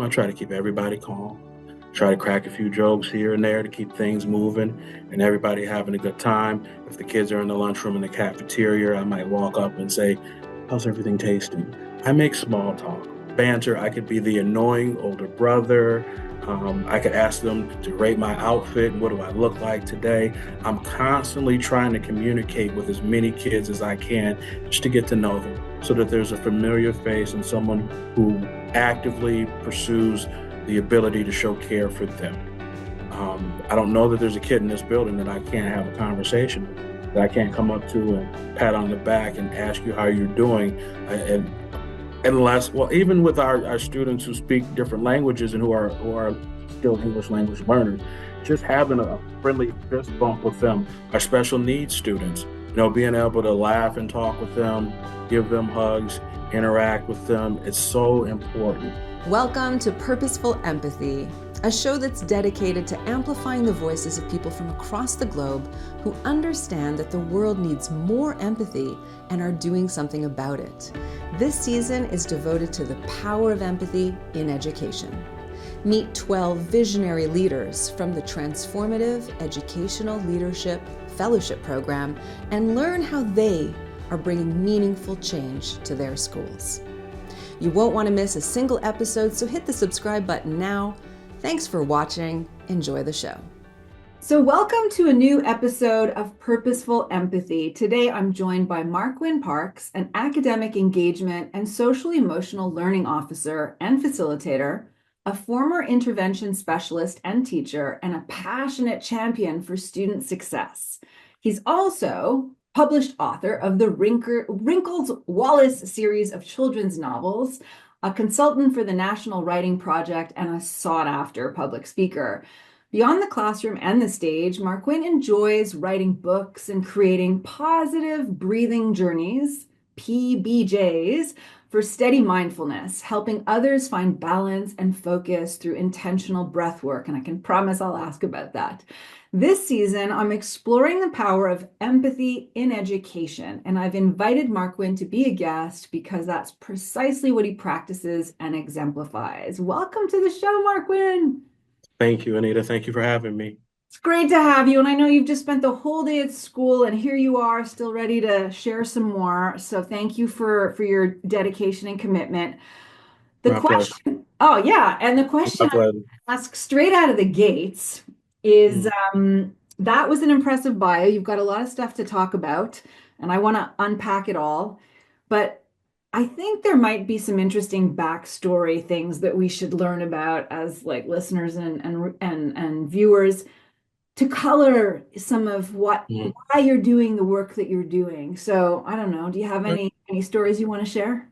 I try to keep everybody calm, try to crack a few jokes here and there to keep things moving and everybody having a good time. If the kids are in the lunchroom in the cafeteria, I might walk up and say, how's everything tasting? I make small talk, banter. I could be the annoying older brother. I could ask them to rate my outfit and what do I look like today. I'm constantly trying to communicate with as many kids as I can just to get to know them so that there's a familiar face and someone who actively pursues the ability to show care for them. I don't know that there's a kid in this building that I can't have a conversation with, that I can't come up to and pat on the back and ask you how you're doing. And unless, well, even with our students who speak different languages and who are still English language learners, just having a friendly fist bump with them, our special needs students, being able to laugh and talk with them, give them hugs, interact with them, it's so important. Welcome to Purposeful Empathy, a show that's dedicated to amplifying the voices of people from across the globe who understand that the world needs more empathy and are doing something about it. This season is devoted to the power of empathy in education. Meet 12 visionary leaders from the Transformative Educational Leadership Fellowship Program and learn how they are bringing meaningful change to their schools. You won't want to miss a single episode, so hit the subscribe button now. Thanks for watching. Enjoy the show. So welcome to a new episode of Purposeful Empathy. Today I'm joined by Marquin Parks, an academic engagement and social emotional learning officer and facilitator, a former intervention specialist and teacher, and a passionate champion for student success. He's also published author of the Wrinkles, Wallace series of children's novels, a consultant for the National Writing Project, and a sought-after public speaker. Beyond the classroom and the stage, Marquin enjoys writing books and creating positive breathing journeys, PBJs, for steady mindfulness, helping others find balance and focus through intentional breath work. And I can promise I'll ask about that. This season, I'm exploring the power of empathy in education, and I've invited Marquin to be a guest because that's precisely what he practices and exemplifies. Welcome to the show, Marquin. Thank you, Anita. Thank you for having me. It's great to have you, and I know you've just spent the whole day at school, and here you are still ready to share some more. So thank you for your dedication and commitment. My pleasure. Oh yeah, and the question I ask straight out of the gates is, that was an impressive bio. You've got a lot of stuff to talk about, and I want to unpack it all. But I think there might be some interesting backstory things that we should learn about as like listeners and viewers to color some of why you're doing the work that you're doing. So I don't know. Do you have any stories you want to share?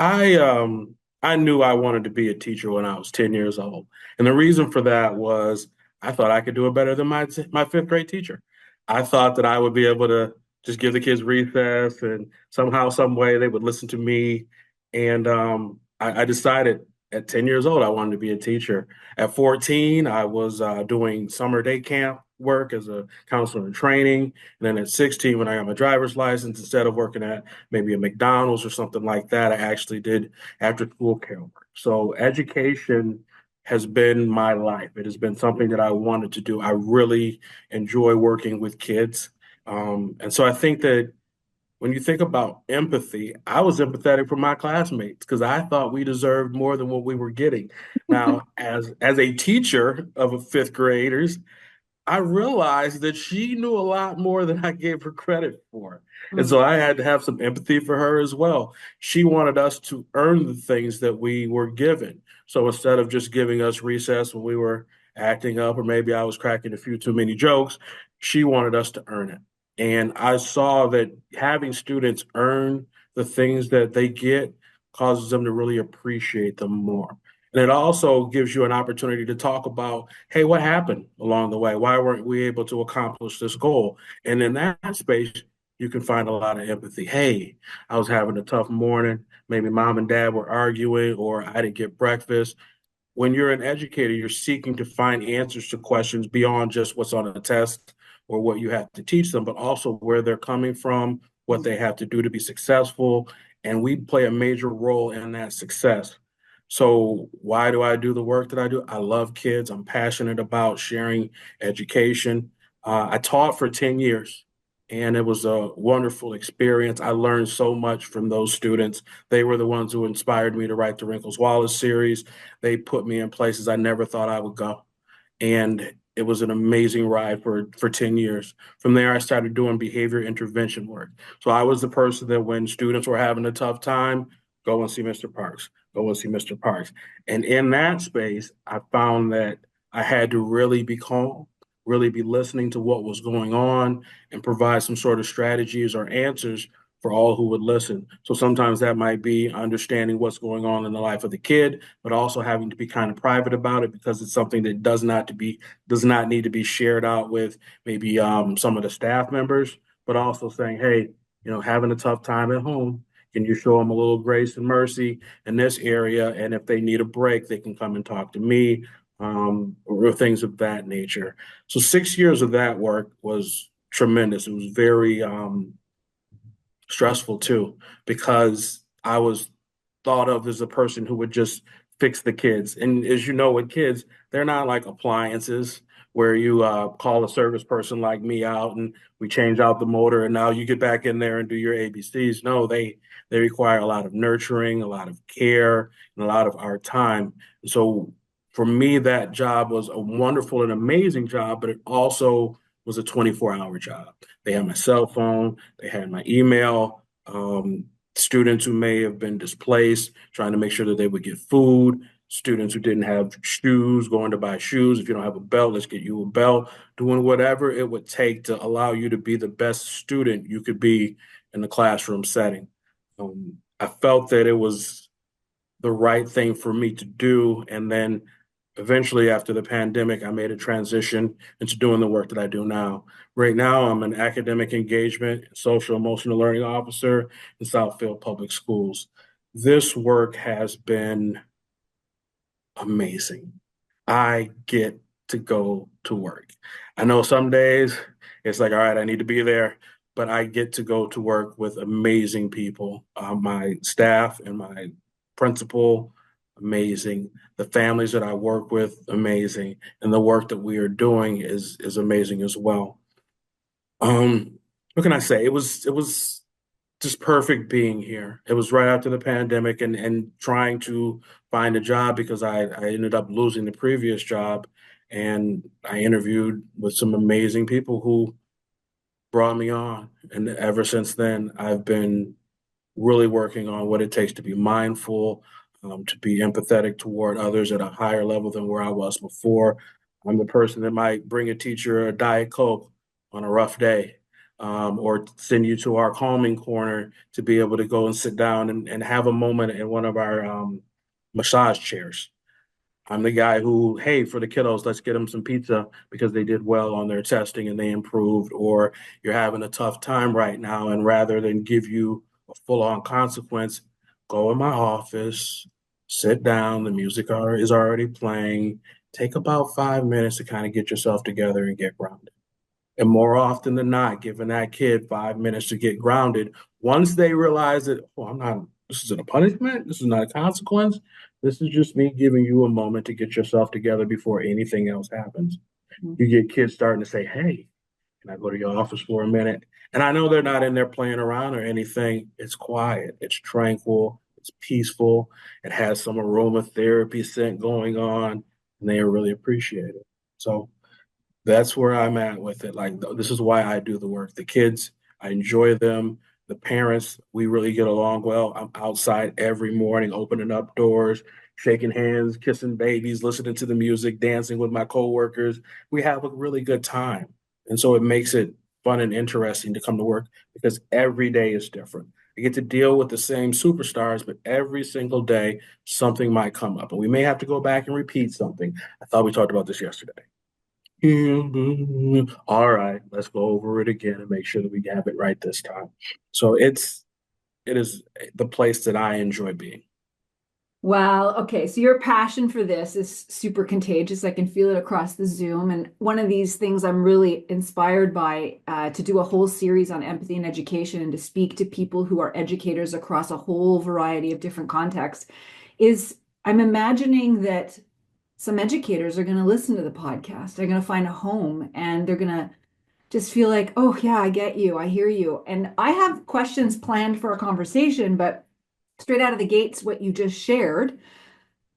I knew I wanted to be a teacher when I was 10 years old. And the reason for that was I thought I could do it better than my fifth grade teacher. I thought that I would be able to just give the kids recess and somehow, some way they would listen to me. And I decided at 10 years old, I wanted to be a teacher. At 14, I was doing summer day camp work as a counselor in training. And then at 16, when I got my driver's license, instead of working at maybe a McDonald's or something like that, I actually did after school care work. So education has been my life. It has been something that I wanted to do. I really enjoy working with kids. And so I think that when you think about empathy, I was empathetic for my classmates because I thought we deserved more than what we were getting. Now, as a teacher of fifth graders, I realized that she knew a lot more than I gave her credit for. And so I had to have some empathy for her as well. She wanted us to earn the things that we were given. So instead of just giving us recess when we were acting up, or maybe I was cracking a few too many jokes, she wanted us to earn it. And I saw that having students earn the things that they get causes them to really appreciate them more. And it also gives you an opportunity to talk about, hey, what happened along the way? Why weren't we able to accomplish this goal? And in that space, you can find a lot of empathy. Hey, I was having a tough morning. Maybe mom and dad were arguing, or I didn't get breakfast. When you're an educator, you're seeking to find answers to questions beyond just what's on a test or what you have to teach them, but also where they're coming from, what they have to do to be successful. And we play a major role in that success. So why do I do the work that I do? I love kids. I'm passionate about sharing education. I taught for 10 years and it was a wonderful experience. I learned so much from those students. They were the ones who inspired me to write the Wrinkles Wallace series. They put me in places I never thought I would go. And it was an amazing ride for 10 years. From there, I started doing behavior intervention work. So I was the person that when students were having a tough time, go and see Mr. Parks, go and see Mr. Parks. And in that space, I found that I had to really be calm, really be listening to what was going on, and provide some sort of strategies or answers for all who would listen. So sometimes that might be understanding what's going on in the life of the kid, but also having to be kind of private about it because it's something that does not need to be shared out with maybe some of the staff members, but also saying, hey, having a tough time at home. Can you show them a little grace and mercy in this area? And if they need a break, they can come and talk to me, or things of that nature. So 6 years of that work was tremendous. It was very stressful too, because I was thought of as a person who would just fix the kids. And as you know, with kids, they're not like appliances where you call a service person like me out and we change out the motor and now you get back in there and do your ABCs. No, they require a lot of nurturing, a lot of care, and a lot of our time. And so for me, that job was a wonderful and amazing job, but it also was a 24-hour job. They had my cell phone, they had my email. Students who may have been displaced, trying to make sure that they would get food, students who didn't have shoes, going to buy shoes. If you don't have a belt, let's get you a belt, doing whatever it would take to allow you to be the best student you could be in the classroom setting. I felt that it was the right thing for me to do. And then eventually, after the pandemic, I made a transition into doing the work that I do now. Right now, I'm an academic engagement, social emotional learning officer in Southfield Public Schools. This work has been amazing. I get to go to work. I know some days it's like, all right, I need to be there, but I get to go to work with amazing people. My staff and my principal, amazing. The families that I work with, amazing. And the work that we are doing is amazing as well. Um, what can I say? It was just perfect being here. It was right after the pandemic and trying to find a job because I ended up losing the previous job. And I interviewed with some amazing people who brought me on. And ever since then, I've been really working on what it takes to be mindful, to be empathetic toward others at a higher level than where I was before. I'm the person that might bring a teacher a Diet Coke on a rough day, or send you to our calming corner to be able to go and sit down and have a moment in one of our massage chairs. I'm the guy who, hey, for the kiddos, let's get them some pizza because they did well on their testing and they improved, or you're having a tough time right now. And rather than give you a full on consequence, go in my office, sit down, the is already playing. Take about 5 minutes to kind of get yourself together and get grounded. And more often than not, giving that kid 5 minutes to get grounded, once they realize that, oh, this isn't a punishment, this is not a consequence. This is just me giving you a moment to get yourself together before anything else happens. Mhm. You get kids starting to say, hey, can I go to your office for a minute? And I know they're not in there playing around or anything. It's quiet, it's tranquil, it's peaceful, it has some aromatherapy scent going on, and they really appreciate it. So that's where I'm at with it. Like, this is why I do the work. The kids, I enjoy them. The parents, we really get along well. I'm outside every morning, opening up doors, shaking hands, kissing babies, listening to the music, dancing with my coworkers. We have a really good time. And so it makes it fun and interesting to come to work because every day is different. I get to deal with the same superstars, but every single day something might come up. And we may have to go back and repeat something. I thought we talked about this yesterday. All right, let's go over it again and make sure that we have it right this time. So it is the place that I enjoy being. Wow. Okay. So your passion for this is super contagious. I can feel it across the Zoom. And one of these things I'm really inspired by, to do a whole series on empathy and education and to speak to people who are educators across a whole variety of different contexts is I'm imagining that some educators are going to listen to the podcast. They're going to find a home and they're going to just feel like, oh, yeah, I get you. I hear you. And I have questions planned for a conversation, but straight out of the gates, what you just shared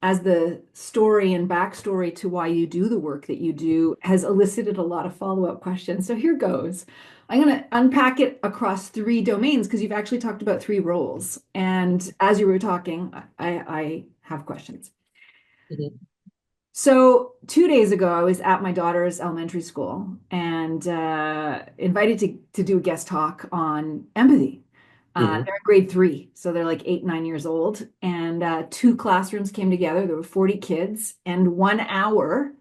as the story and backstory to why you do the work that you do has elicited a lot of follow-up questions. So here goes. I'm going to unpack it across three domains because you've actually talked about three roles. And as you were talking, I have questions. Mhm. So 2 days ago, I was at my daughter's elementary school and invited to do a guest talk on empathy. Mhm. They're in grade three, so they're like 8, 9 years old. And two classrooms came together. There were 40 kids, and 1 hour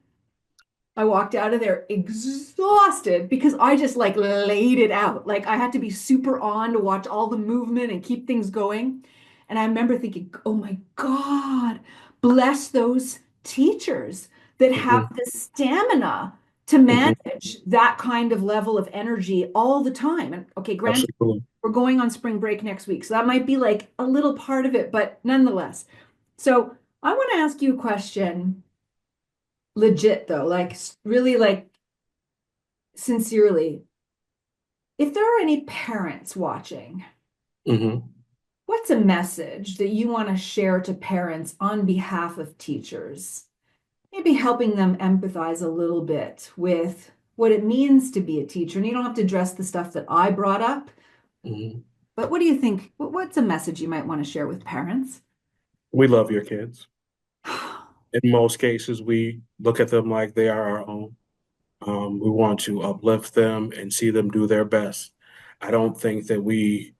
I walked out of there exhausted because I just like laid it out. Like I had to be super on to watch all the movement and keep things going. And I remember thinking, oh my God, bless those teachers that have Mhm. the stamina to Mhm. manage that kind of level of energy all the time. And okay, granted, Absolutely. we're going on spring break next week. So that might be like a little part of it, but nonetheless. So I want to ask you a question legit though, like really like sincerely, if there are any parents watching, Mhm. what's a message that you want to share to parents on behalf of teachers? Maybe helping them empathize a little bit with what it means to be a teacher. And you don't have to address the stuff that I brought up, Mhm. but what do you think? What's a message you might want to share with parents? We love your kids. In most cases, we look at them like they are our own. We want to uplift them and see them do their best. I don't think that we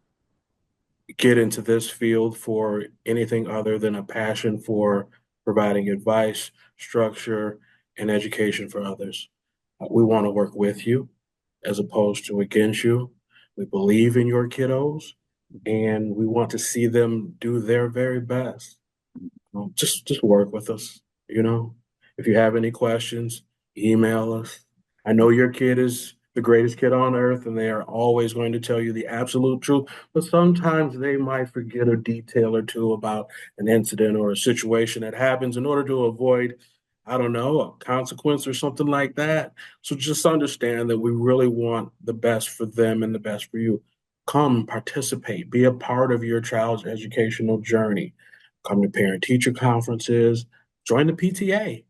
get into this field for anything other than a passion for providing advice, structure, and education for others. We want to work with you as opposed to against you. We believe in your kiddos and we want to see them do their very best. Just work with us, you know. If you have any questions, email us. I know your kid is the greatest kid on earth and they are always going to tell you the absolute truth, but sometimes they might forget a detail or two about an incident or a situation that happens in order to avoid, I don't know, a consequence or something like that. So just understand that we really want the best for them and the best for you. Come participate, be a part of your child's educational journey. Come to parent teacher conferences, join the PTA.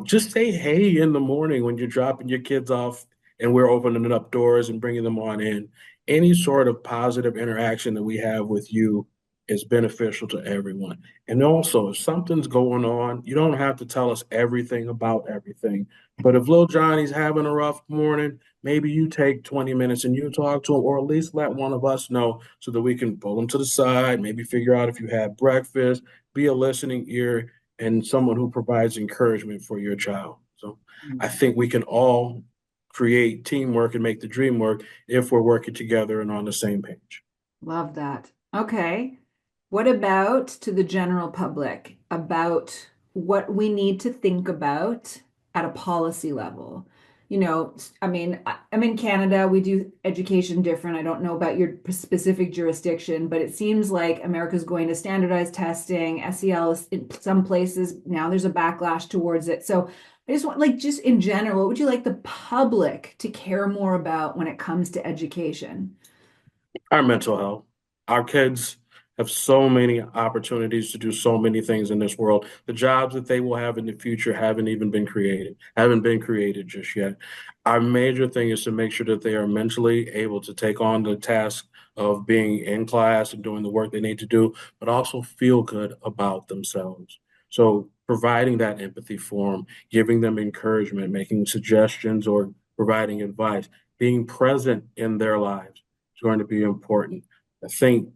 Just say hey in the morning when you're dropping your kids off and we're opening up doors and bringing them on in. Any sort of positive interaction that we have with you is beneficial to everyone. And also, if something's going on, you don't have to tell us everything about everything. But if little Johnny's having a rough morning, maybe you take 20 minutes and you talk to him, or at least let one of us know so that we can pull him to the side, maybe figure out if you had breakfast, be a listening ear and someone who provides encouragement for your child. So I think we can all create teamwork and make the dream work if we're working together and on the same page. Love that. Okay. What about to the general public about what we need to think about at a policy level? I mean, I'm in Canada, we do education different. I don't know about your specific jurisdiction, but it seems like America's going to standardize testing, SEL is in some places. Now there's a backlash towards it. So I just want, like, just in general, what would you like the public to care more about when it comes to education? Our mental health. Our kids have so many opportunities to do so many things in this world. The jobs that they will have in the future haven't even been created, haven't been created just yet. Our major thing is to make sure that they are mentally able to take on the task of being in class and doing the work they need to do, but also feel good about themselves. So providing that empathy for them, giving them encouragement, making suggestions or providing advice, being present in their lives going to be important. I think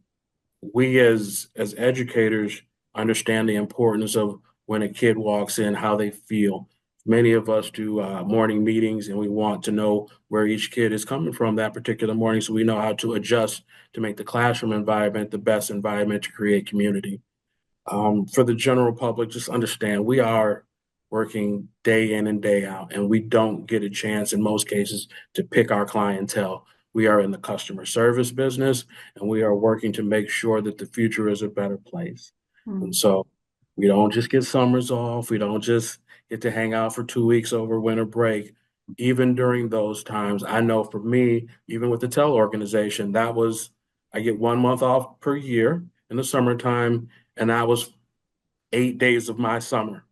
we as educators understand the importance of when a kid walks in, how they feel. Many of us do morning meetings and we want to know where each kid is coming from that particular morning so we know how to adjust to make the classroom environment the best environment to create community. For the general public, just understand we are working day in and day out, and we don't get a chance in most cases to pick our clientele. We are in the customer service business, and we are working to make sure that the future is a better place. And Hmm. so We don't just get summers off. We don't just get to hang out for 2 weeks over winter break. Even during those times, I know for me, even with the TEL organization, I get 1 month off per year in the summertime, and that was 8 days of my summer.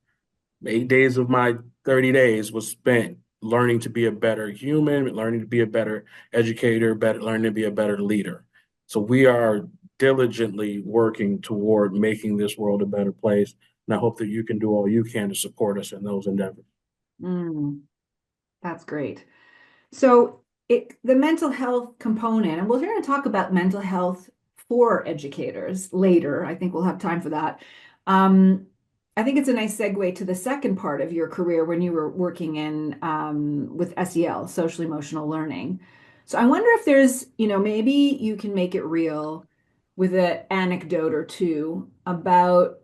8 days of my 30 days was spent learning to be a better human, learning to be a better educator, learning to be a better leader. So we are diligently working toward making this world a better place. And I hope that you can do all you can to support us in those endeavors. Mm, that's great. So the mental health component, and we're going to talk about mental health for educators later. I think we'll have time for that. Um, I think it's a nice segue to the second part of your career when you were working in with SEL, social emotional learning. So I wonder if there's, maybe you can make it real with an anecdote or two about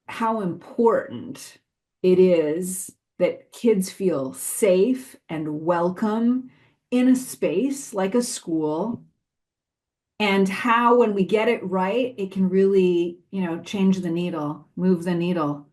how important it is that kids feel safe and welcome in a space like a school, and how when we get it right, it can really, change the needle, move the needle.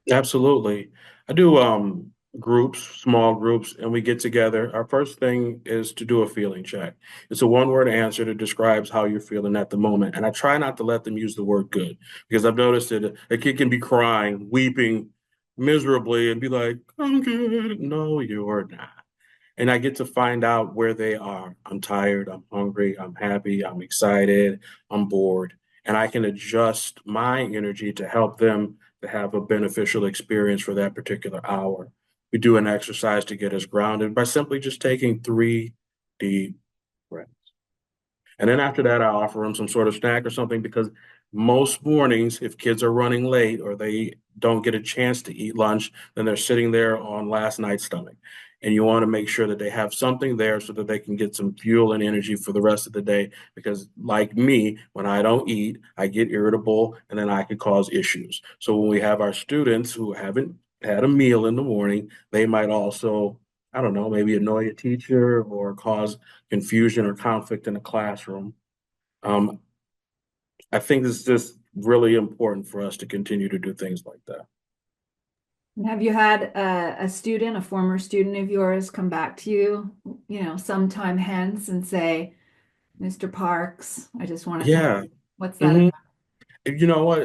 Absolutely. I do groups, small groups, and we get together. Our first thing is to do a feeling check. It's a one-word answer that describes how you're feeling at the moment. And I try not to let them use the word good because I've noticed that a kid can be crying, weeping miserably and be like, I'm good. No, you're not. And I get to find out where they are. I'm tired, I'm hungry, I'm happy, I'm excited, I'm bored. And I can adjust my energy to help them to have a beneficial experience for that particular hour. We do an exercise to get us grounded by simply just taking 3 deep breaths. And then after that, I offer them some sort of snack or something because most mornings, if kids are running late or they don't get a chance to eat lunch, then they're sitting there on last night's stomach. And you want to make sure that they have something there so that they can get some fuel and energy for the rest of the day. Because, like me, when I don't eat, I get irritable and then I could cause issues. So, when we have our students who haven't had a meal in the morning, they might also, I don't know, maybe annoy a teacher or cause confusion or conflict in a classroom. Um, I think it's just really important for us to continue to do things like that. And have you had a student, a former student of yours, come back to you, sometime hence and say, Mr. Parks, I just want to thank Yeah. you. What's that Mhm. about? You know what?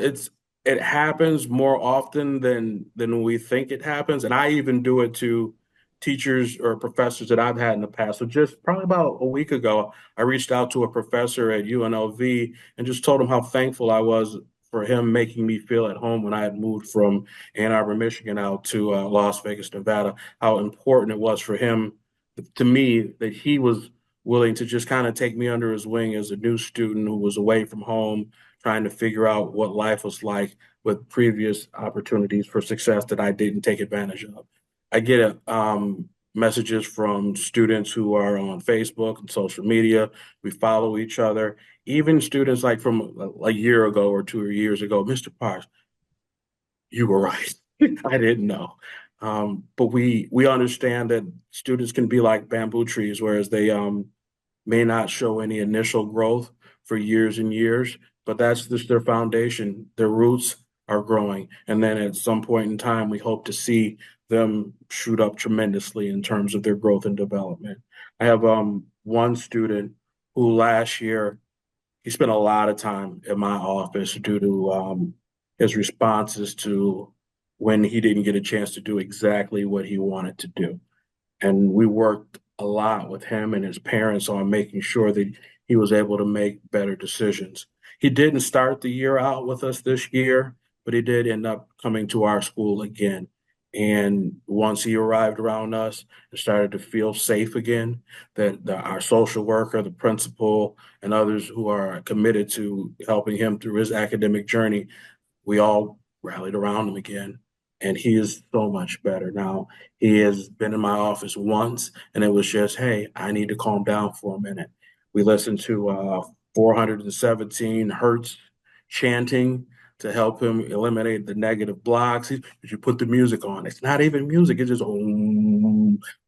It happens more often than we think it happens, and I even do it to teachers or professors that I've had in the past. So just probably about a week ago, I reached out to a professor at UNLV and just told him how thankful I was for him making me feel at home when I had moved from Ann Arbor, Michigan, out to Las Vegas, Nevada. How important it was for him, to me, that he was willing to just kind of take me under his wing as a new student who was away from home trying to figure out what life was like with previous opportunities for success that I didn't take advantage of. I get messages from students who are on Facebook and social media. We follow each other. Even students like from a year ago or 2 years ago, Mr. Parks, you were right. I didn't know. But we understand that students can be like bamboo trees, whereas they may not show any initial growth for years and years, but that's just their foundation. Their roots are growing. And then at some point in time, we hope to see them shoot up tremendously in terms of their growth and development. I have one student who last year, he spent a lot of time in my office due to his responses to when he didn't get a chance to do exactly what he wanted to do. And we worked a lot with him and his parents on making sure that he was able to make better decisions. He didn't start the year out with us this year, but he did end up coming to our school again. And once he arrived around us and started to feel safe again, our social worker, the principal, and others who are committed to helping him through his academic journey, we all rallied around him again. And he is so much better now. He has been in my office once, and it was just, hey, I need to calm down for a minute. We listened to 417 hertz chanting to help him eliminate the negative blocks. You put the music on. It's not even music, it's just,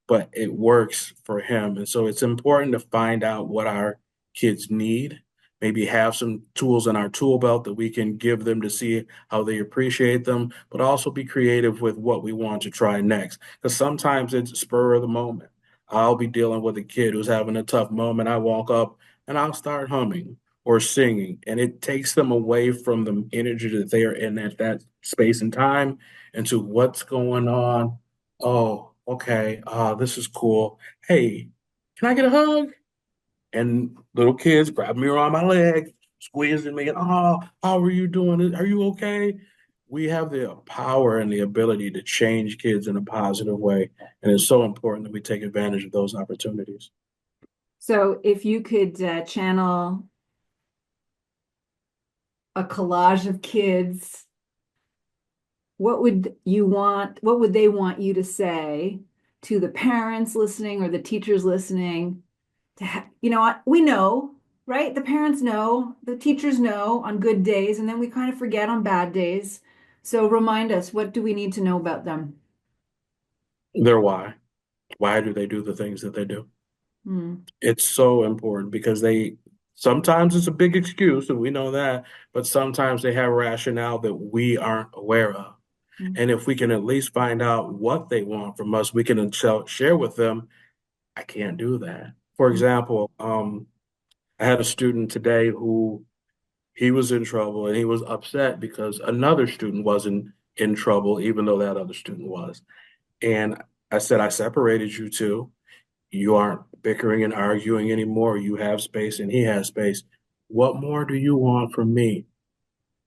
but it works for him. And so it's important to find out what our kids need maybe have some tools in our tool belt that we can give them to see how they appreciate them, but also be creative with what we want to try next. Because sometimes it's spur of the moment. I'll be dealing with a kid who's having a tough moment. I walk up and I'll start humming or singing, and it takes them away from the energy that they are in at that space and time into what's going on. Oh, okay. This is cool. Hey, can I get a hug? And little kids grab me around my leg, squeezing me, and how are you doing? Are you okay? We have the power and the ability to change kids in a positive way. And it's so important that we take advantage of those opportunities. So if you could channel a collage of kids, what would they want you to say to the parents listening or the teachers listening we know, right? The parents know, the teachers know on good days, and then we kind of forget on bad days. So remind us, what do we need to know about them? Their why. Why do they do the things that they do? Hmm. It's so important because they sometimes it's a big excuse, and we know that, but sometimes they have rationale that we aren't aware of. Hmm. And if we can at least find out what they want from us, we can share with them, I can't do that. For example, I had a student today who he was in trouble and he was upset because another student wasn't in trouble, even though that other student was. And I said, I separated you two. You aren't bickering and arguing anymore. You have space and he has space. What more do you want from me?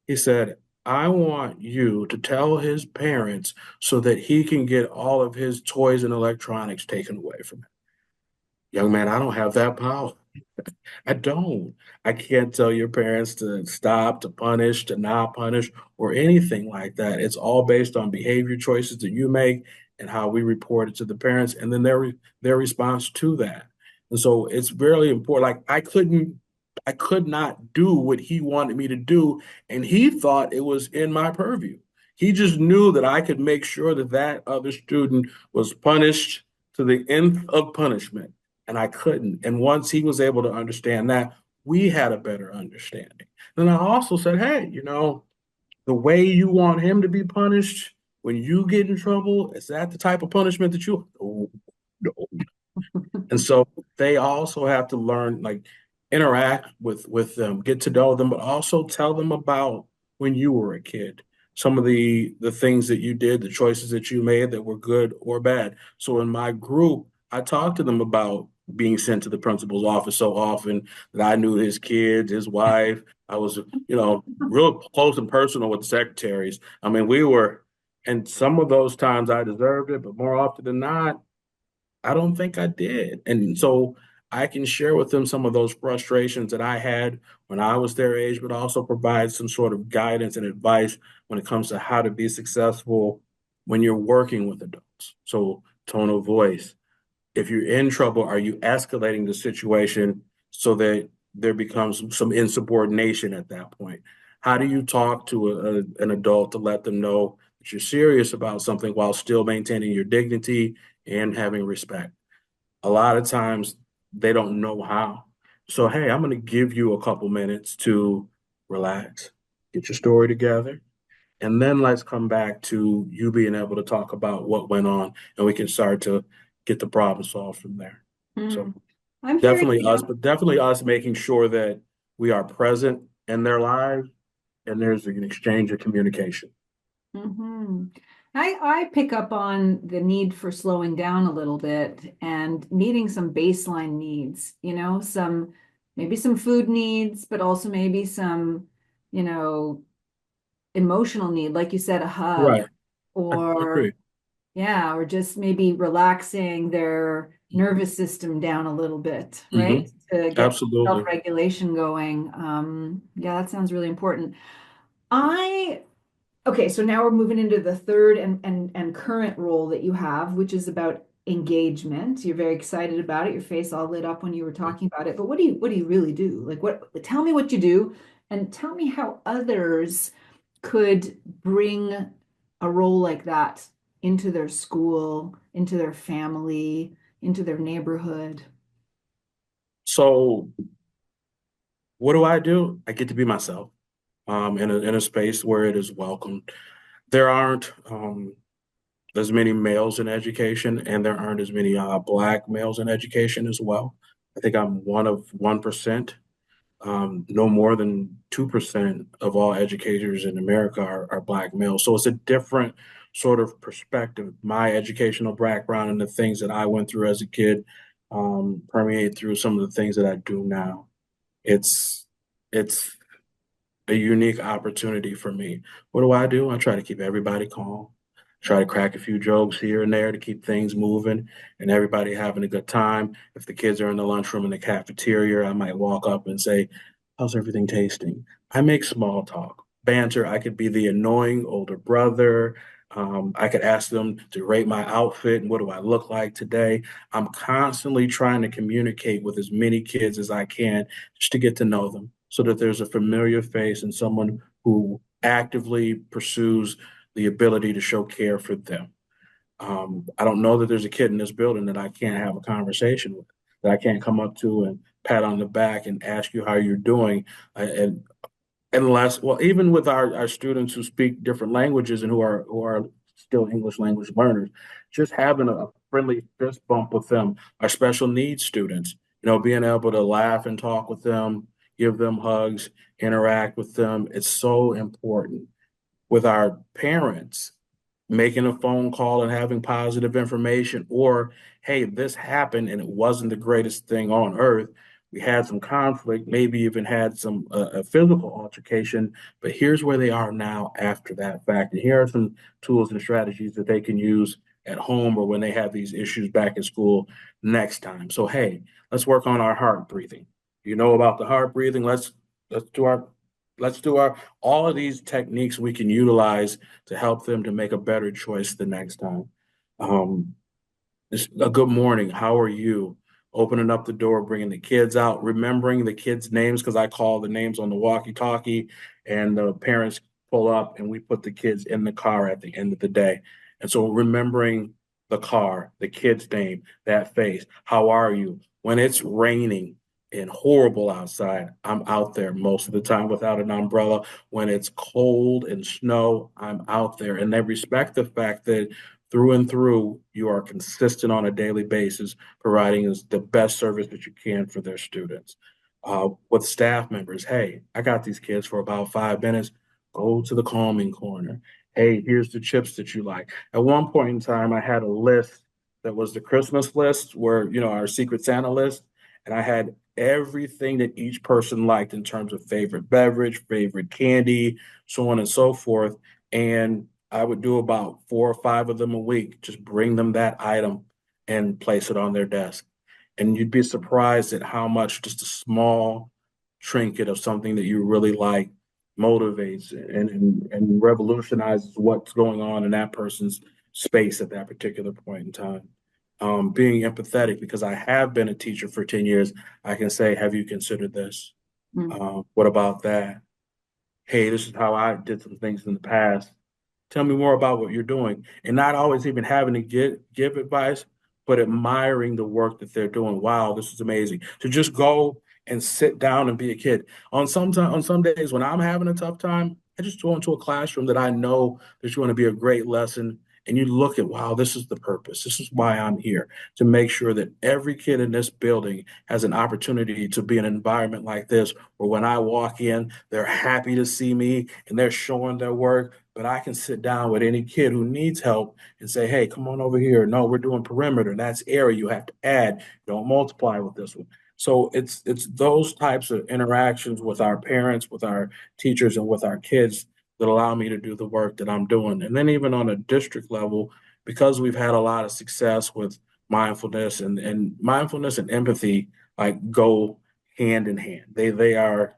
He said, I want you to tell his parents so that he can get all of his toys and electronics taken away from him. Young man, I don't have that power. I don't. I can't tell your parents to stop, to punish, to not punish, or anything like that. It's all based on behavior choices that you make and how we report it to the parents, and then their response to that. And so it's really important. Like I could not do what he wanted me to do, and he thought it was in my purview. He just knew that I could make sure that that other student was punished to the nth of punishment, and I couldn't. And once he was able to understand that, we had a better understanding. Then I also said, hey, the way you want him to be punished when you get in trouble, is that the type of punishment that you? Oh, no. And so they also have to learn, like, interact with them, get to know them, but also tell them about when you were a kid, some of the things that you did, the choices that you made that were good or bad. So in my group, I talked to them about being sent to the principal's office so often that I knew his kids, his wife. I was, real close and personal with secretaries. I mean, and some of those times I deserved it, but more often than not, I don't think I did. And so I can share with them some of those frustrations that I had when I was their age, but also provide some sort of guidance and advice when it comes to how to be successful when you're working with adults. So, tone of voice. If you're in trouble, are you escalating the situation so that there becomes some insubordination at that point? How do you talk to an adult to let them know that you're serious about something while still maintaining your dignity and having respect? A lot of times they don't know how. So, hey, I'm going to give you a couple minutes to relax, get your story together, and then let's come back to you being able to talk about what went on and we can start to get the problem solved from there. Hmm. So, I'm hearing, definitely us, but definitely us making sure that we are present in their lives and there's an exchange of communication. hmm I pick up on the need for slowing down a little bit and meeting some baseline needs, maybe some food needs, but also maybe some, you know, emotional need, like you said, a hug, Right. I or agree. yeah, or just maybe relaxing their nervous system down a little bit, right? Hmm. To get Absolutely. self-regulation going. Yeah, that sounds really important. I Okay, so now we're moving into the third and current role that you have, which is about engagement. You're very excited about it. Your face all lit up when you were talking about it. But what do you really do? Like tell me what you do and tell me how others could bring a role like that into their school, into their family, into their neighborhood. So What do? I get to be myself in a space where it is welcomed. There aren't as many males in education, and there aren't as many Black males in education as well. I think I'm one of 1%. No more than 2% of all educators in America are Black males. So it's a different sort of perspective. My educational background and the things that I went through as a kid permeate through some of the things that I do now. It's it's a unique opportunity for me. What do? I try to keep everybody calm, try to crack a few jokes here and there to keep things moving and everybody having a good time. If the kids are in the lunchroom in the cafeteria, I might walk up and say, "How's everything tasting?" I make small talk, banter. I could be the annoying older brother. I could ask them to rate my outfit and what do I look like today. I'm constantly trying to communicate with as many kids as I can just to get to know them so that there's a familiar face and someone who actively pursues the ability to show care for them. I don't know that there's a kid in this building that I can't have a conversation with, that I can't come up to and pat on the back and ask you how you're doing. And unless, well, even with our students who speak different languages and who are still English language learners, just having a friendly fist bump with them, our special needs students, being able to laugh and talk with them, give them hugs, interact with them, it's so important. With our parents, making a phone call and having positive information, or hey, this happened and it wasn't the greatest thing on earth. We had some conflict, maybe even had some a physical altercation, but here's where they are now after that fact. And here are some tools and strategies that they can use at home or when they have these issues back at school next time. So hey, let's work on our heart breathing. You know about the heart breathing. Let's do our let's do our all of these techniques we can utilize to help them to make a better choice the next time. Um, it's a good morning. How are you? Opening up the door, bringing the kids out, remembering the kids' names because I call the names on the walkie-talkie, and the parents pull up, and we put the kids in the car at the end of the day. And so remembering the car, the kid's name, that face. How are you? When it's raining and horrible outside, I'm out there most of the time without an umbrella. When it's cold and snow, I'm out there. And they respect the fact that through and through, you are consistent on a daily basis, providing us the best service that you can for their students. With staff members, hey, I got these kids for about 5 minutes. Go to the calming corner. Hey, here's the chips that you like. At one point in time, I had a list that was the Christmas list, where our Secret Santa list, and I had everything that each person liked in terms of favorite beverage, favorite candy, so on and so forth. And I would do about 4 or 5 of them a week, just bring them that item and place it on their desk. And you'd be surprised at how much just a small trinket of something that you really like motivates and revolutionizes what's going on in that person's space at that particular point in time. Being empathetic, because I have been a teacher for 10 years, I can say, have you considered this? Mm. What about that? Hey, this is how I did some things in the past. Tell me more about what you're doing. And not always even having to give advice, but admiring the work that they're doing. Wow, this is amazing. To just go and sit down and be a kid. On some days when I'm having a tough time, I just go into a classroom that I know there's going to be a great lesson. And you look at, wow, this is the purpose. This is why I'm here, to make sure that every kid in this building has an opportunity to be in an environment like this, where when I walk in, they're happy to see me and they're showing their work, but I can sit down with any kid who needs help and say, hey, come on over here. No, we're doing perimeter. That's area you have to add. Don't multiply with this one. So it's those types of interactions with our parents, with our teachers, and with our kids that allow me to do the work that I'm doing. And then even on a district level, because we've had a lot of success with mindfulness and empathy like go hand in hand. They are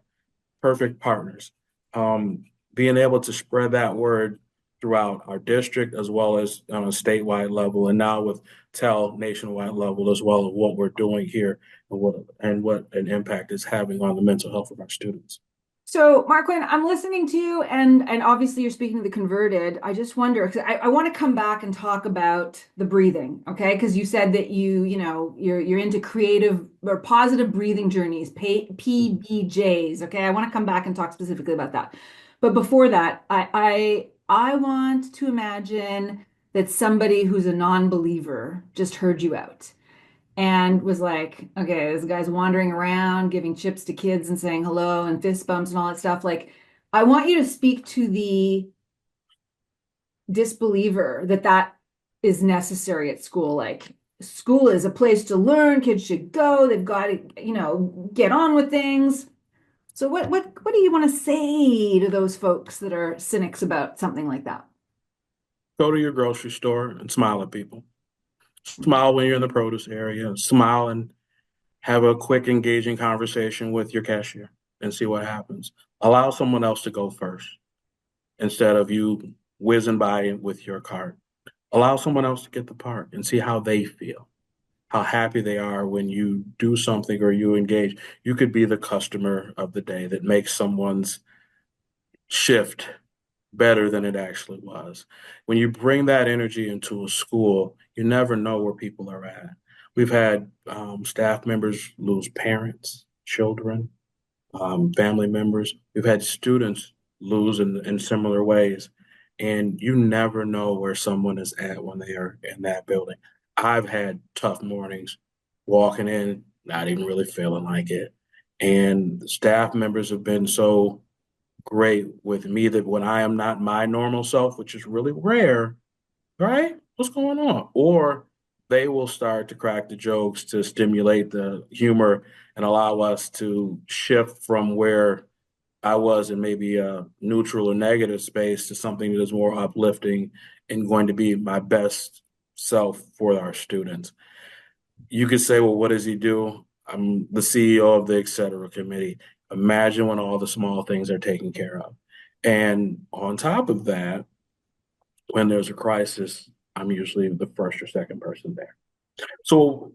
perfect partners. Um, Being able to spread that word throughout our district as well as on a statewide level, and now with TEL nationwide level as well, of what we're doing here and what an impact it's having on the mental health of our students. So, Marquin, I'm listening to you, and obviously you're speaking to the converted. I just wonder because I want to come back and talk about the breathing, okay? Because you said that you're into creative or positive breathing journeys, PBJs, okay? I want to come back and talk specifically about that. But before that, I want to imagine that somebody who's a non-believer just heard you out and was like, okay, this guy's wandering around giving chips to kids and saying hello and fist bumps and all that stuff. Like, I want you to speak to the disbeliever that that is necessary at school. Like, school is a place to learn. Kids should go. They've got to, get on with things. So what do you want to say to those folks that are cynics about something like that? Go to your grocery store and smile at people. Smile when you're in the produce area. Smile and have a quick, engaging conversation with your cashier and see what happens. Allow someone else to go first instead of you whizzing by with your cart. Allow someone else to get the part and see how they feel, how happy they are when you do something or you engage. You could be the customer of the day that makes someone's shift better than it actually was. When you bring that energy into a school, you never know where people are at. We've had staff members lose parents, children, family members. We've had students lose in similar ways. And you never know where someone is at when they are in that building. I've had tough mornings walking in, not even really feeling like it. And the staff members have been so great with me that when I am not my normal self, which is really rare, right? What's going on? Or they will start to crack the jokes to stimulate the humor and allow us to shift from where I was in maybe a neutral or negative space to something that is more uplifting and going to be my best self for our students. You could say, well, what does he do? I'm the CEO of the Etc. committee. Imagine when all the small things are taken care of. And on top of that, when there's a crisis, I'm usually the first or second person there. So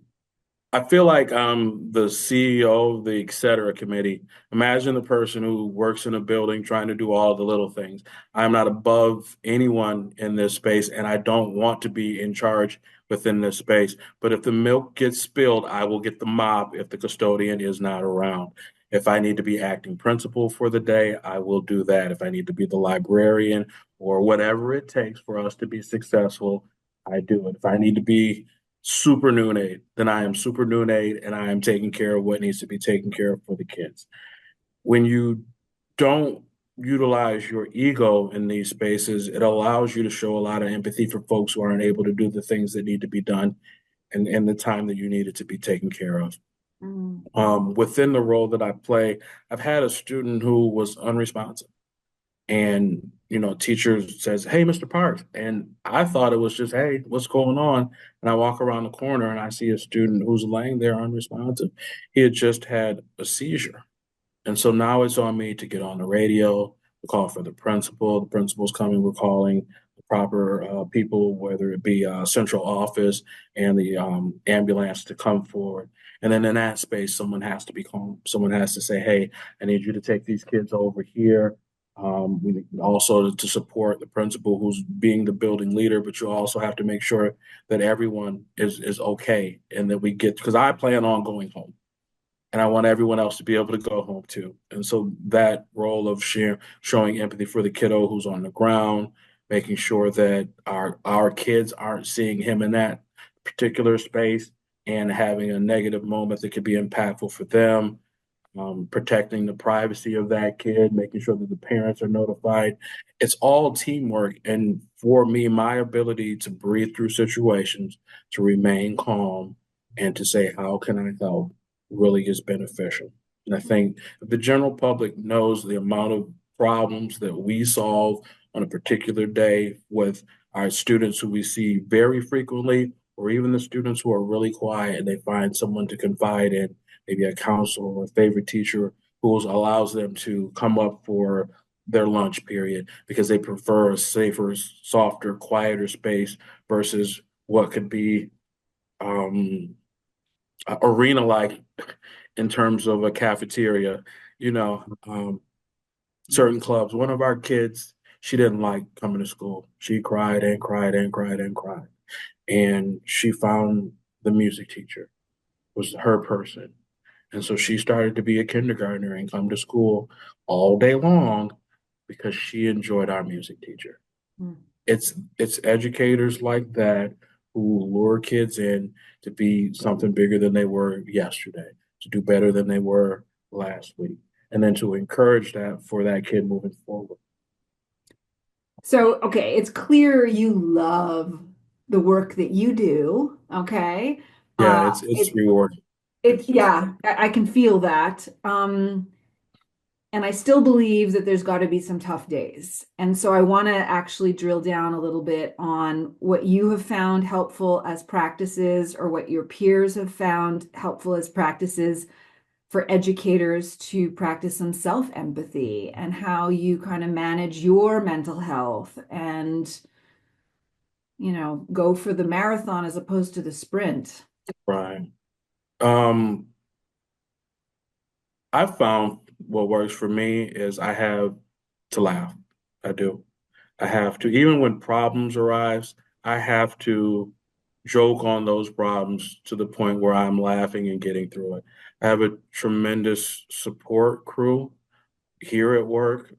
I feel like I'm the CEO of the et cetera committee. Imagine the person who works in a building trying to do all the little things. I'm not above anyone in this space, and I don't want to be in charge within this space. But if the milk gets spilled, I will get the mop if the custodian is not around. If I need to be acting principal for the day, I will do that. If I need to be the librarian or whatever it takes for us to be successful, I do it. If I need to be supernumerate, then I am supernumerate and I am taking care of what needs to be taken care of for the kids. When you don't utilize your ego in these spaces, it allows you to show a lot of empathy for folks who aren't able to do the things that need to be done and in the time that you need it to be taken care of. Mm. Within the role that I play, I've had a student who was unresponsive and teacher says, "Hey, Mr. Parks," and I thought it was just, "Hey, what's going on?" And I walk around the corner and I see a student who's laying there unresponsive. He had just had a seizure, and so now it's on me to get on the radio, to call for the principal. The principal's coming. We're calling the proper people, whether it be central office and the ambulance to come forward. And then in that space, someone has to be calm. Someone has to say, "Hey, I need you to take these kids over here." We also to support the principal who's being the building leader, but you also have to make sure that everyone is okay and that we get because I plan on going home and I want everyone else to be able to go home too. And so that role of showing empathy for the kiddo who's on the ground, making sure that our kids aren't seeing him in that particular space and having a negative moment that could be impactful for them, protecting the privacy of that kid, making sure that the parents are notified. It's all teamwork. And for me, my ability to breathe through situations, to remain calm, and to say, how can I help, really is beneficial. And I think if the general public knows the amount of problems that we solve on a particular day with our students who we see very frequently, or even the students who are really quiet and they find someone to confide in, maybe a counselor or a favorite teacher who allows them to come up for their lunch period because they prefer a safer, softer, quieter space versus what could be arena like in terms of a cafeteria. certain clubs. One of our kids, she didn't like coming to school. She cried and cried and cried and cried. And she found the music teacher was her person. And so she started to be a kindergartner and come to school all day long because she enjoyed our music teacher. Mm. It's educators like that who lure kids in to be something bigger than they were yesterday, to do better than they were last week, and then to encourage that for that kid moving forward. So, okay, it's clear you love the work that you do. Okay. Yeah, Uh, it's it, rewarding. It's yeah, I can feel that. And I still believe that there's got to be some tough days. And so I want to actually drill down a little bit on what you have found helpful as practices or what your peers have found helpful as practices for educators to practice some self-empathy and how you kind of manage your mental health and, go for the marathon as opposed to the sprint. right. Um, I found what works for me is I have to laugh. I do. I have to, even when problems arise, I have to joke on those problems to the point where I'm laughing and getting through it. I have a tremendous support crew here at work,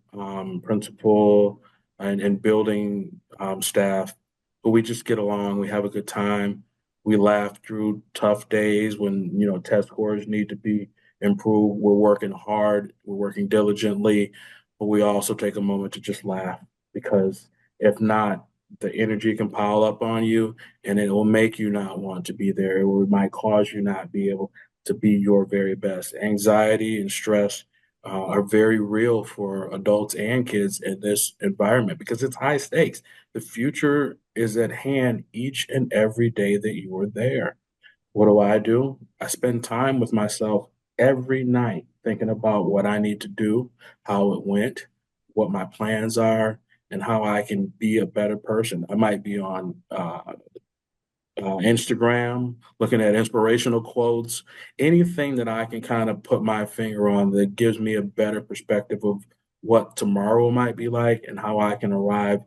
principal and building staff, but we just get along. We have a good time. We laugh through tough days when, test scores need to be improved. We're working hard, we're working diligently, but we also take a moment to just laugh because if not, the energy can pile up on you and it will make you not want to be there. Or it might cause you not be able to be your very best. Anxiety and stress are very real for adults and kids in this environment because it's high stakes. The future is at hand each and every day that you are there. What do? I spend time with myself every night thinking about what I need to do, how it went, what my plans are, and how I can be a better person. I might be on Instagram, looking at inspirational quotes, anything that I can kind of put my finger on that gives me a better perspective of what tomorrow might be like and how I can arrive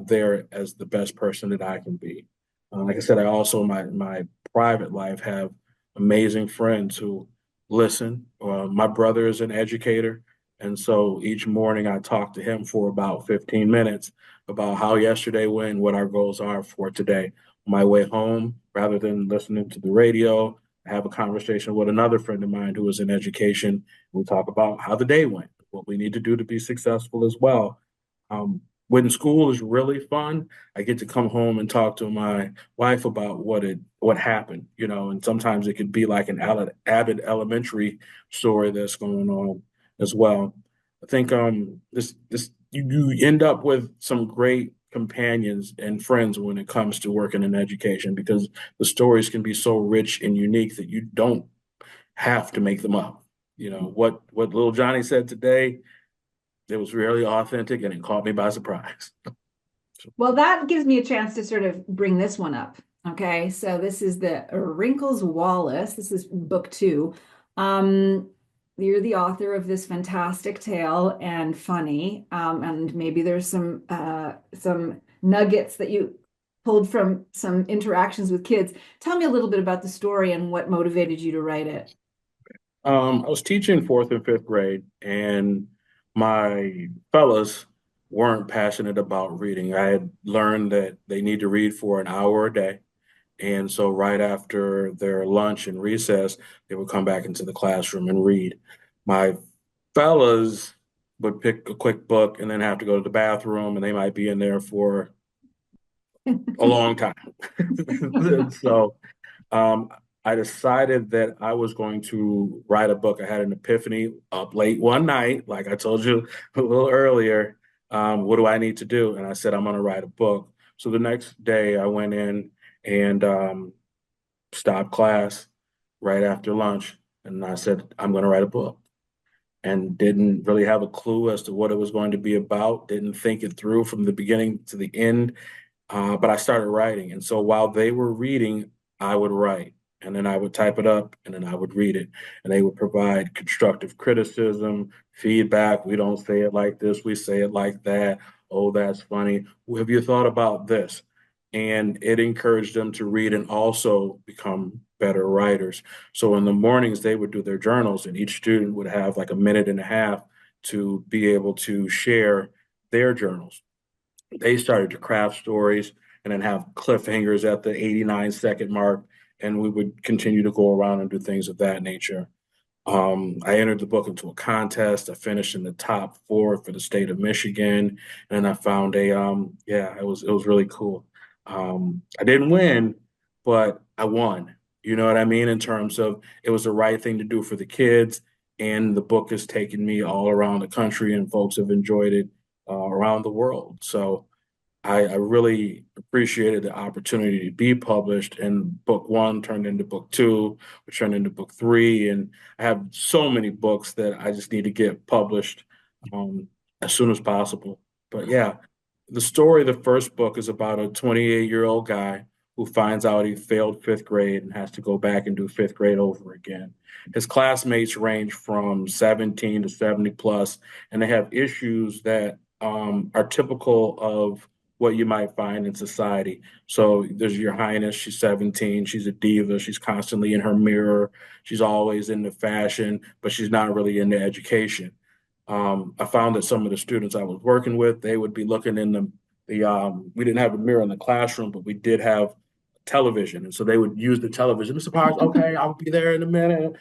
there as the best person that I can be. Like I said, I also my private life have amazing friends who listen. My brother is an educator, and so each morning I talk to him for about 15 minutes about how yesterday went, what our goals are for today my way home rather than listening to the radio. I have a conversation with another friend of mine who is in education. We talk about how the day went, what we need to do to be successful as well. When school is really fun, I get to come home and talk to my wife about what happened, and sometimes it could be like an Abbott elementary story that's going on as well. I think this you end up with some great companions and friends when it comes to working in education because the stories can be so rich and unique that you don't have to make them up. What little Johnny said today, it was really authentic and it caught me by surprise. Well, that gives me a chance to sort of bring this one up. Okay, so this is the Wrinkles Wallace. This is book two. Um, you're the author of this fantastic tale and funny, and maybe there's some nuggets that you pulled from some interactions with kids. Tell me a little bit about the story and what motivated you to write it. I was teaching fourth and fifth grade, and my fellas weren't passionate about reading. I had learned that they need to read for an hour a day. And so, right after their lunch and recess, they would come back into the classroom and read. My fellas would pick a quick book and then have to go to the bathroom, and they might be in there for a long time. And so, um, I decided that I was going to write a book. I had an epiphany up late one night, like I told you a little earlier. What do I need to do? And I said, I'm going to write a book. So the next day, I went in and stopped class right after lunch. And I said, I'm going to write a book. And didn't really have a clue as to what it was going to be about, didn't think it through from the beginning to the end. But I started writing. And so while they were reading, I would write. and then I would type it up, and then I would read it. And they would provide constructive criticism, feedback. We don't say it like this, we say it like that. Oh, that's funny. Have you thought about this? And it encouraged them to read and also become better writers. So in the mornings, they would do their journals, and each student would have like a minute and a half to be able to share their journals. They started to craft stories and then have cliffhangers at the 89-second mark, and we would continue to go around and do things of that nature. I entered the book into a contest. I finished in the top four for the state of Michigan, and I found yeah, it was really cool. I didn't win, but I won. You know what I mean? In terms of it was the right thing to do for the kids, and the book has taken me all around the country, and folks have enjoyed it around the world. So I really appreciated the opportunity to be published, and book one turned into book two, which turned into book three. And I have so many books that I just need to get published as soon as possible. But yeah, the story of the first book is about a 28-year-old guy who finds out he failed fifth grade and has to go back and do fifth grade over again. His classmates range from 17 to 70 plus, and they have issues that are typical of what you might find in society. So there's your highness, she's 17, she's a diva, she's constantly in her mirror, she's always into fashion, but she's not really into education. I found that some of the students I was working with, they would be looking in we didn't have a mirror in the classroom, but we did have television. And so they would use the television. Mr. Parks, okay, I'll be there in a minute.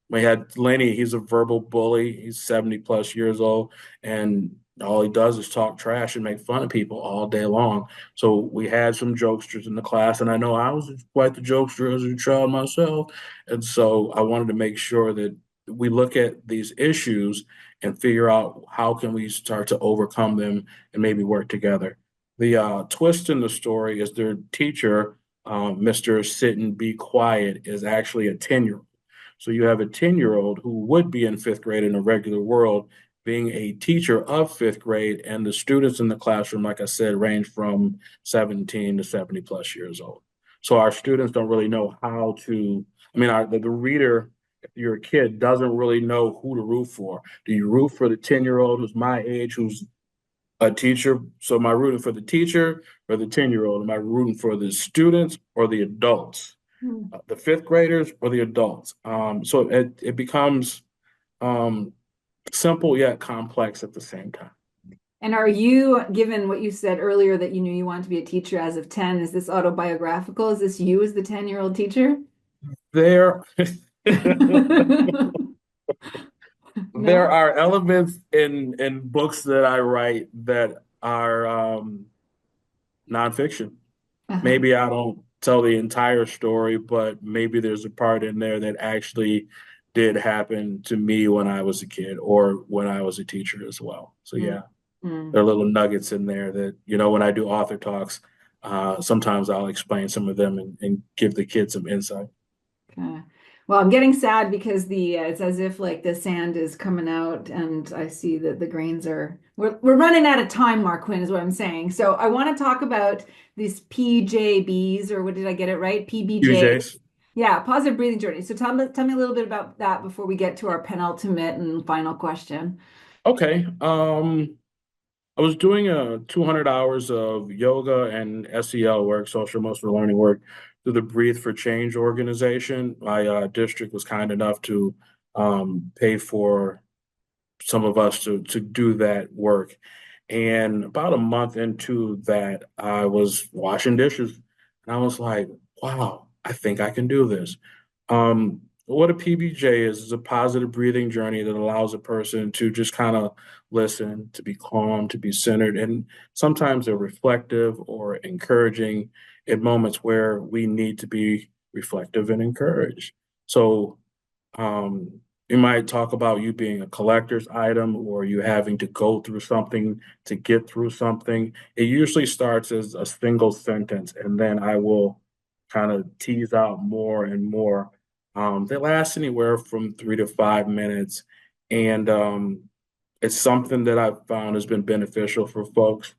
We had Lenny, he's a verbal bully. He's 70 plus years old. And all he does is talk trash and make fun of people all day long. So we had some jokesters in the class, and I know I was quite the jokester as a child myself. And so I wanted to make sure that we look at these issues and figure out how can we start to overcome them and maybe work together. The twist in the story is their teacher, Mr. Sit and Be Quiet, is actually a 10-year-old. So you have a 10-year-old who would be in fifth grade in a regular world being a teacher of fifth grade, and the students in the classroom, like I said, range from 17 to 70 plus years old. So our students don't really know how to, the reader, if you're a kid, doesn't really know who to root for. Do you root for the 10-year-old who's my age, who's a teacher? So am I rooting for the teacher or the 10-year-old? Am I rooting for the students or the adults? The fifth graders or the adults? So it becomes um, simple yet complex at the same time. And are you, given what you said earlier that you knew you wanted to be a teacher as of 10, is this autobiographical? Is this you as the 10-year-old teacher? There, there No? are elements in books that I write that are nonfiction. Uh-huh. Maybe I don't tell the entire story, but maybe there's a part in there that actually did happen to me when I was a kid or when I was a teacher as well. So Mm. yeah, Mm. there are little nuggets in there that, when I do author talks, sometimes I'll explain some of them and give the kids some insight. Okay. Well, I'm getting sad because the it's as if like the sand is coming out and I see that the grains are we're running out of time, Marquin, is what I'm saying. So I want to talk about these PJBs, or what, did I get it right? PBJ. UJs. Yeah, positive breathing journey. So tell me a little bit about that before we get to our penultimate and final question. Okay. I was doing 200 hours of yoga and SEL work, social emotional learning work, through the Breathe for Change organization. My district was kind enough to pay for some of us to do that work. And about a month into that, I was washing dishes, and I was like, "Wow, I think I can do this." What a PBJ is a positive breathing journey that allows a person to just kind of listen, to be calm, to be centered, and sometimes they're reflective or encouraging in moments where we need to be reflective and encouraged. So um, you might talk about you being a collector's item or you having to go through something to get through something. It usually starts as a single sentence, and then I will kind of tease out more and more. They last anywhere from 3 to 5 minutes, and it's something that I've found has been beneficial for folks.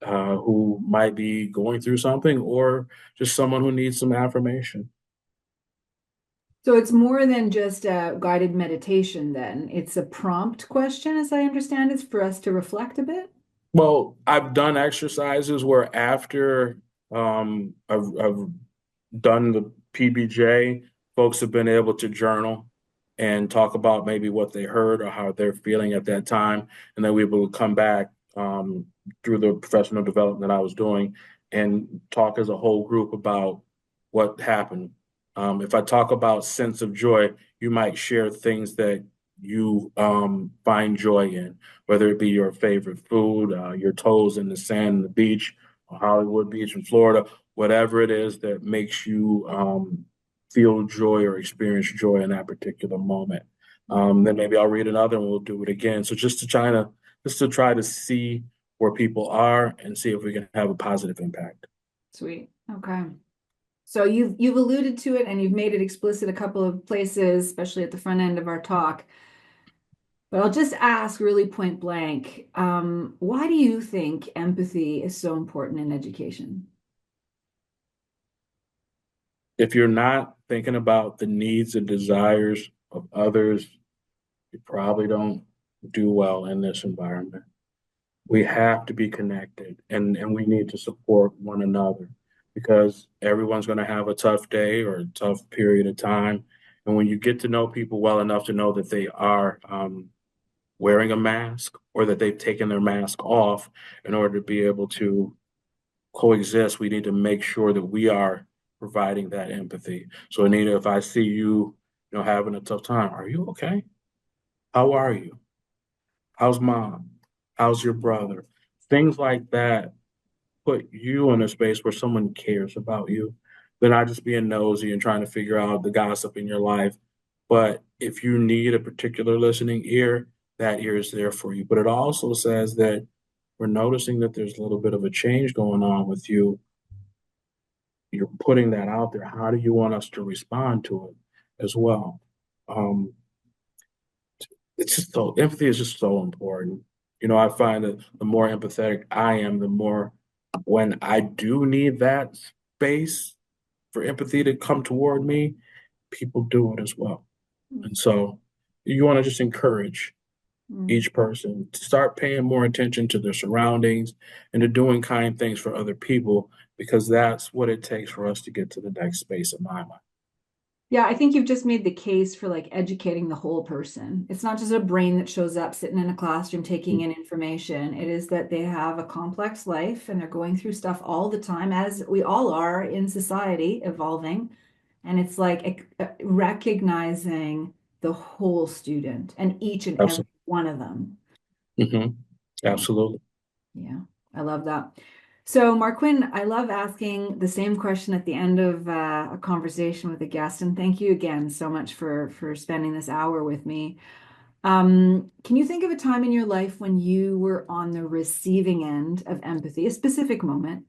who might be going through something, or just someone who needs some affirmation. So it's more than just a guided meditation, then. It's a prompt question, as I understand it, for us to reflect a bit. Well, I've done exercises where after I've done the PBJ, folks have been able to journal and talk about maybe what they heard or how they're feeling at that time. And then we will come back through the professional development I was doing and talk as a whole group about what happened. If I talk about sense of joy, you might share things that you find joy in, whether it be your favorite food, your toes in the sand, the beach, Hollywood Beach in Florida, whatever it is that makes you feel joy or experience joy in that particular moment. Then maybe I'll read another and we'll do it again. So just to try to see where people are and see if we can have a positive impact. Sweet. Okay. So you've alluded to it and you've made it explicit a couple of places, especially at the front end of our talk. But I'll just ask really point blank, why do you think empathy is so important in education? If you're not thinking about the needs and desires of others, you probably don't do well in this environment. We have to be connected and we need to support one another because everyone's going to have a tough day or a tough period of time. And when you get to know people well enough to know that they are wearing a mask or that they've taken their mask off in order to be able to coexist, we need to make sure that we are providing that empathy. So Anita, if I see you, having a tough time, are you okay? How are you? How's mom? How's your brother? Things like that put you in a space where someone cares about you. They're not just being nosy and trying to figure out the gossip in your life. But if you need a particular listening ear, that ear is there for you. But it also says that we're noticing that there's a little bit of a change going on with you. You're putting that out there. How do you want us to respond to it as well? Um, it's just so empathy is just so important. I find that the more empathetic I am, the more when I do need that space for empathy to come toward me, people do it as well. And so you want to just encourage Mm. each person to start paying more attention to their surroundings and to doing kind things for other people because that's what it takes for us to get to the next space in my mind. Yeah, I think you've just made the case for like educating the whole person. It's not just a brain that shows up sitting in a classroom taking in information. It is that they have a complex life and they're going through stuff all the time, as we all are in society, evolving. And it's like recognizing the whole student and each and every Absolutely. one of them. Hmm. Yeah. Absolutely. Yeah, I love that. So, Marquin, I love asking the same question at the end of a conversation with a guest, and thank you again so much for spending this hour with me. Can you think of a time in your life when you were on the receiving end of empathy, a specific moment,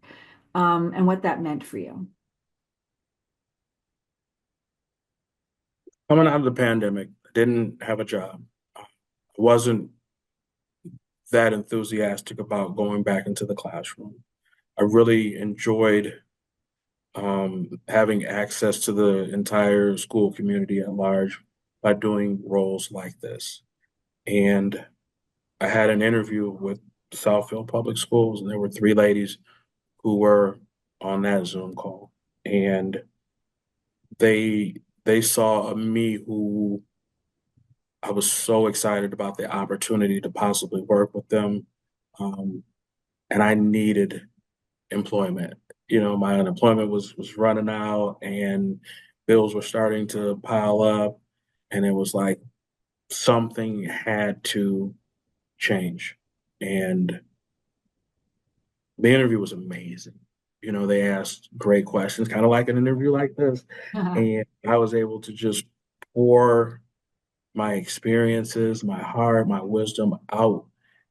and what that meant for you? Coming out of the pandemic, I didn't have a job. I wasn't that enthusiastic about going back into the classroom. I really enjoyed having access to the entire school community at large by doing roles like this. And I had an interview with Southfield Public Schools, and there were three ladies who were on that Zoom call, and they they saw a me who I was so excited about the opportunity to possibly work with them, um, and I needed employment. My unemployment was running out, and bills were starting to pile up, and it was like something had to change. And the interview was amazing. They asked great questions, kind of like an interview like this. And I was able to just pour my experiences, my heart, my wisdom out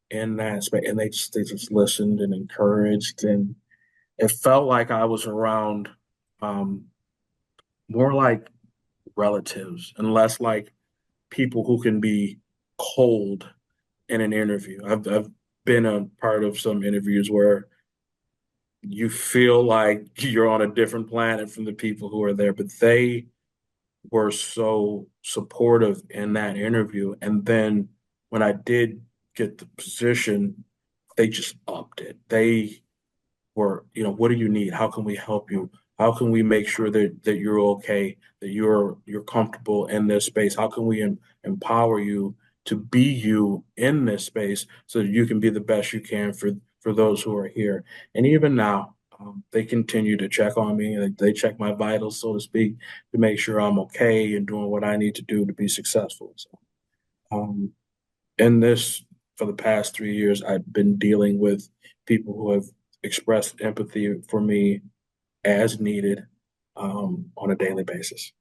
in that space. And they just listened and encouraged. And it felt like I was around um, more like relatives and less like people who can be cold in an interview. I've been a part of some interviews where you feel like you're on a different planet from the people who are there, but they were so supportive in that interview. And then when I did get the position, they just upped it. They were, what do you need? How can we help you? How can we make sure that you're okay, that you're comfortable in this space? How can we empower you to be you in this space so that you can be the best you can for those who are here? And even now, they continue to check on me. They check my vitals, so to speak, to make sure I'm okay and doing what I need to do to be successful. So, um, in this, for the past 3 years, I've been dealing with people who have expressed empathy for me as needed, on a daily basis.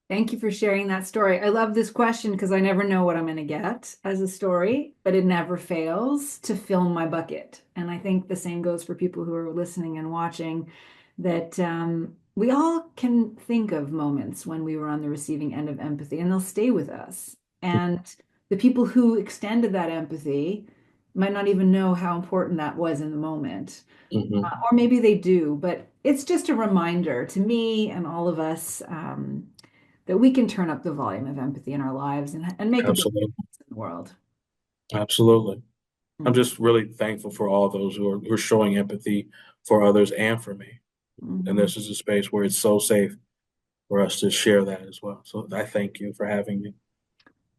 Thank you for sharing that story. I love this question because I never know what I'm going to get as a story, but it never fails to fill my bucket. And I think the same goes for people who are listening and watching, that we all can think of moments when we were on the receiving end of empathy, and they'll stay with us. And the people who extended that empathy might not even know how important that was in the moment. Hmm. Or maybe they do, but it's just a reminder to me and all of us, that we can turn up the volume of empathy in our lives and make a big Absolutely. difference in the world. Absolutely. I'm Mhm. just really thankful for all those who are showing empathy for others and for me. And Mhm. this is a space where it's so safe for us to share that as well. So I thank you for having me.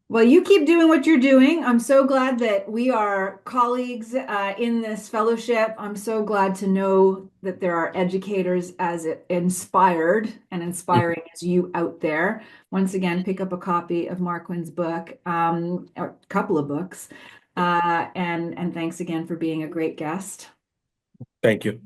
Well, you keep doing what you're doing. I'm so glad that we are colleagues in this fellowship. I'm so glad to know that there are educators as inspired and inspiring as you out there. Once again, pick up a copy of Marquin's book, or a couple of books. And thanks again for being a great guest. Thank you.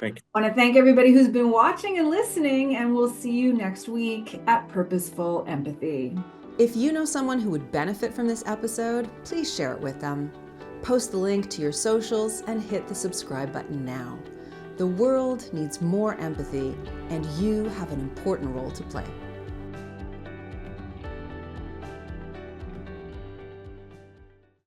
Thank you. I want to thank everybody who's been watching and listening, and we'll see you next week at Purposeful Empathy. If you know someone who would benefit from this episode, please share it with them. Post the link to your socials and hit the subscribe button now. The world needs more empathy, and you have an important role to play.